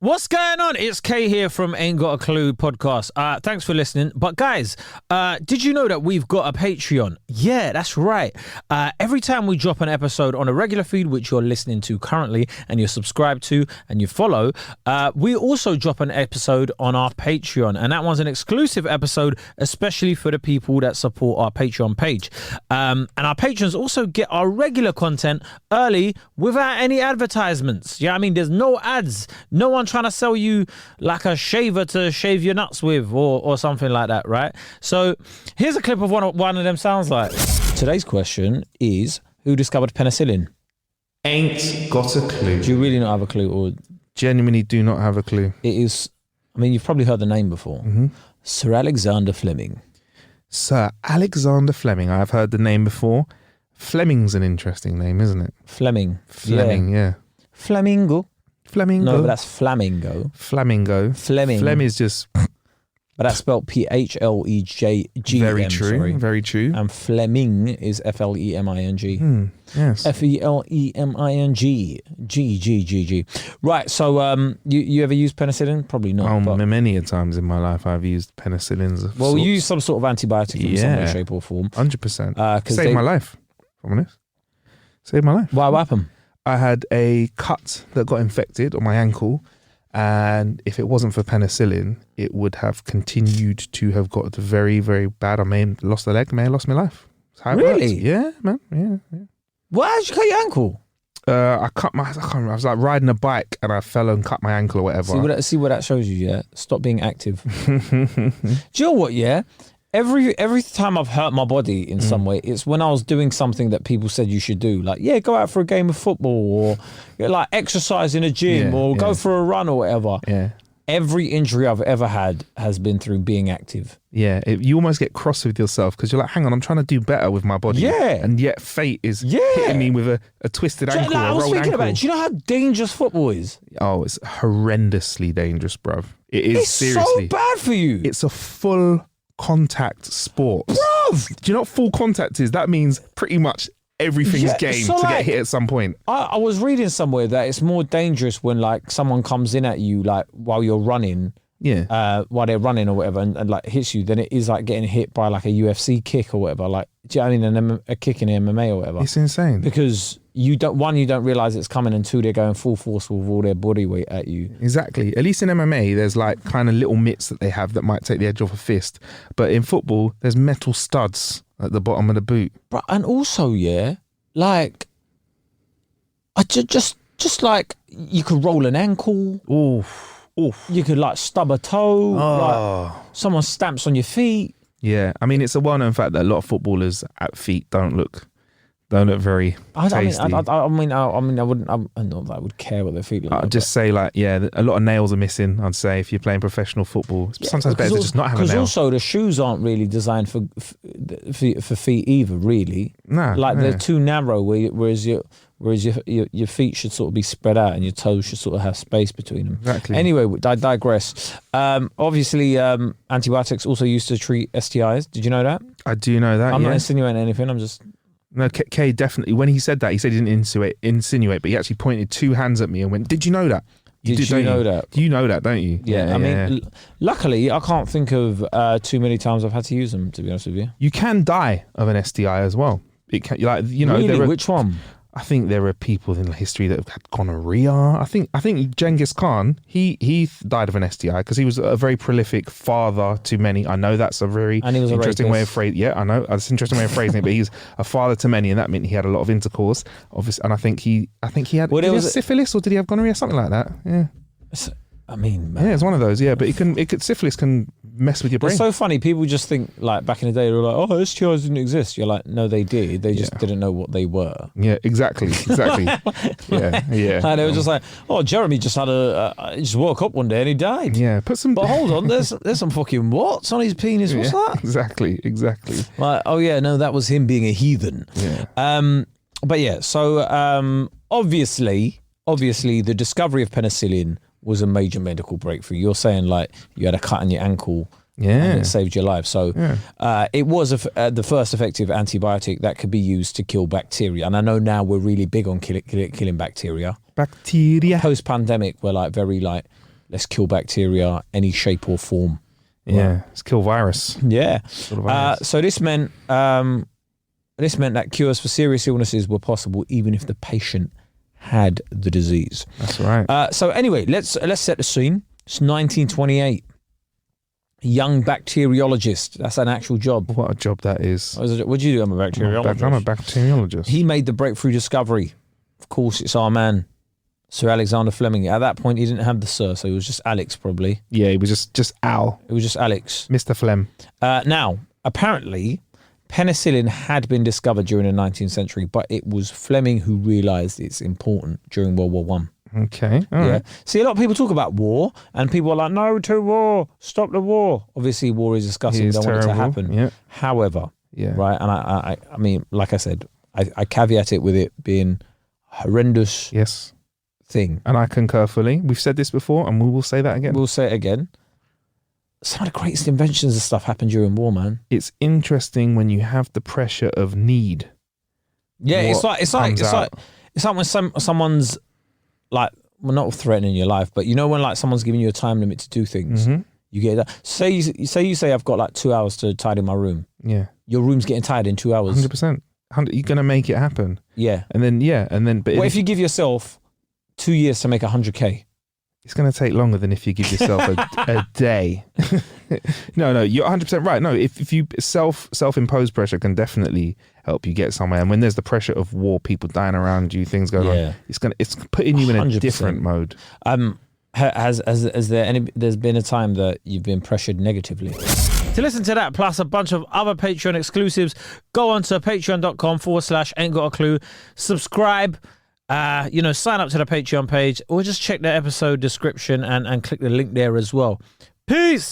What's going on? It's Kay here from Ain't Got a Clue podcast. Thanks for listening. But guys, did you know that we've got a Patreon? Yeah, that's right. Every time we drop an episode on a regular feed, which you're listening to currently and you're subscribed to and you follow, we also drop an episode on our Patreon. And that one's an exclusive episode, especially for the people that support our Patreon page. And our patrons also get our regular content early without any advertisements. Yeah, I mean, there's no ads. No one trying to sell you like a shaver to shave your nuts with or something like that, right? So here's a clip of what one of them sounds like. Today's question is, who discovered penicillin? Ain't got a clue. Do you really not have a clue? Or Genuinely do not have a clue. it is, I mean, you've probably heard the name before. Sir Alexander Fleming. Sir Alexander Fleming. I've heard the name before. Fleming's an interesting name, isn't it? Fleming. Fleming, yeah. Flamingo. Flamingo. No, but that's flamingo. Flamingo. Fleming. Flem is just But that's spelled Phlegegm. very true. Sorry. Very true. And Fleming is Fleming. Yes. Fleming. G. Right, so you ever used penicillin? Probably not. But, Many a times in my life I've used penicillins. well, we use some sort of antibiotic in some way, shape or form. 100%. Saved my life, if I'm honest. Saved my life. Why, what happened? I had a cut that got infected on my ankle, and if it wasn't for penicillin, it would have continued to have got very, very bad. I may have lost a leg, may have lost my life. That's how it Really? works. Yeah, man. Yeah. Why did you cut your ankle? I can't remember. I was like riding a bike and I fell and cut my ankle or whatever. See what that shows you, yeah? Stop being active. Do you know what, yeah? Every time I've hurt my body in some way, it's when I was doing something that people said you should do. Like, yeah, go out for a game of football or like exercise in a gym or go for a run or whatever. Yeah. Every injury I've ever had has been through being active. Yeah, you almost get cross with yourself because you're like, hang on, I'm trying to do better with my body. Yeah. And yet fate is hitting me with a twisted ankle, I a was rolled thinking ankle. about it. Do you know how dangerous football is? Oh, it's horrendously dangerous, bruv. It is. It's seriously so bad for you. It's a full contact sport. Bruv! Do you know what full contact is? That means pretty much everything's game so to like, get hit at some point. I was reading somewhere that it's more dangerous when like someone comes in at you like while you're running. Yeah. While they're running or whatever and like hits you, then it is like getting hit by like a UFC kick or whatever. Like, do you know what I mean? A kick in MMA or whatever. It's insane. Because you don't realise it's coming, and two, they're going full force with all their body weight at you. Exactly. At least in MMA, there's like kind of little mitts that they have that might take the edge off a fist. But in football, there's metal studs at the bottom of the boot. But and also, yeah, like I just like you could roll an ankle. Oof. You could like stub a toe. Like, someone stamps on your feet. Yeah, I mean, it's a well-known fact that a lot of footballers at feet don't look very tasty. I mean, I wouldn't. I'm not that I would care what their feet look like. I'd just say, like, yeah, a lot of nails are missing. I'd say if you're playing professional football, it's sometimes better to just not have a nail. Because also the shoes aren't really designed for feet either. Really, they're too narrow. Whereas your feet should sort of be spread out and your toes should sort of have space between them. Exactly. Anyway, I digress. Obviously, antibiotics also used to treat STIs. Did you know that? I do know that. I'm not insinuating anything. I'm just. No, Kay definitely. When he said that, he said he didn't insinuate, but he actually pointed two hands at me and went, "Did you know that? Did you know that? You know that, don't you?" Yeah. I mean, luckily, I can't think of too many times I've had to use them. To be honest with you, you can die of an STI as well. It can, like, you know, really? Which one? I think there are people in history that have had gonorrhea. I think Genghis Khan, he died of an STI because he was a very prolific father to many. I know that's a very interesting way of phrasing. Yeah, I know that's an interesting way of phrasing it. But he's a father to many, and that meant he had a lot of intercourse. Obviously, and I think he had. Well, did he have syphilis or did he have gonorrhea? Something like that. Yeah. I mean, man. Yeah, it's one of those. Yeah, but syphilis can mess with your brain. It's so funny. People just think like back in the day they were like, oh, STIs didn't exist. You're like, no, they did. They just didn't know what they were. Yeah, exactly. Yeah. And they were just like, oh, Jeremy just had he just woke up one day and he died. Yeah, But hold on, there's some fucking warts on his penis. What's that? Exactly. Like, oh yeah, no, that was him being a heathen. Yeah. But yeah, so obviously the discovery of penicillin was a major medical breakthrough. You're saying like you had a cut in your ankle and it saved your life. So it was the first effective antibiotic that could be used to kill bacteria. And I know now we're really big on killing bacteria. Post-pandemic, we're like very like let's kill bacteria any shape or form. Yeah, let's kill virus. Yeah. So this meant that cures for serious illnesses were possible even if the patient had the disease. That's right. So anyway, let's set the scene. It's 1928. Young bacteriologist. That's an actual job. What a job that is. What do you do? I'm a bacteriologist. I'm a bacteriologist. He made the breakthrough discovery. Of course, it's our man, Sir Alexander Fleming. At that point, he didn't have the Sir, so he was just Alex, probably. Yeah, he was just Al. It was just Alex. Mr. Flem. Now, apparently, penicillin had been discovered during the 19th century, but it was Fleming who realised it's important during World War One. Okay. All right. See, a lot of people talk about war, and people are like, "No to war! Stop the war!" Obviously, war is disgusting. We don't want it to happen. Yeah. However, right, and I mean, like I said, I caveat it with it being horrendous. Yes. Thing. And I concur fully. We've said this before, and we will say that again. We'll say it again. Some of the greatest inventions and stuff happened during war, man. It's interesting when you have the pressure of need. Yeah, it's like when someone's like, well, not threatening your life, but you know when like someone's giving you a time limit to do things, you get that. Say you say I've got like 2 hours to tidy my room. Yeah, your room's getting tired in 2 hours. 100%. You're gonna make it happen. Yeah, and then. But what if you give yourself 2 years to make 100K? It's going to take longer than if you give yourself a day. No, you're 100% right. No, if you self-imposed pressure can definitely help you get somewhere. And when there's the pressure of war, people dying around you, things going on, it's putting you in 100%. A different mode. There's been a time that you've been pressured negatively? To listen to that, plus a bunch of other Patreon exclusives, go on to patreon.com/ain't got a clue. Subscribe. Sign up to the Patreon page or just check the episode description and click the link there as well. Peace.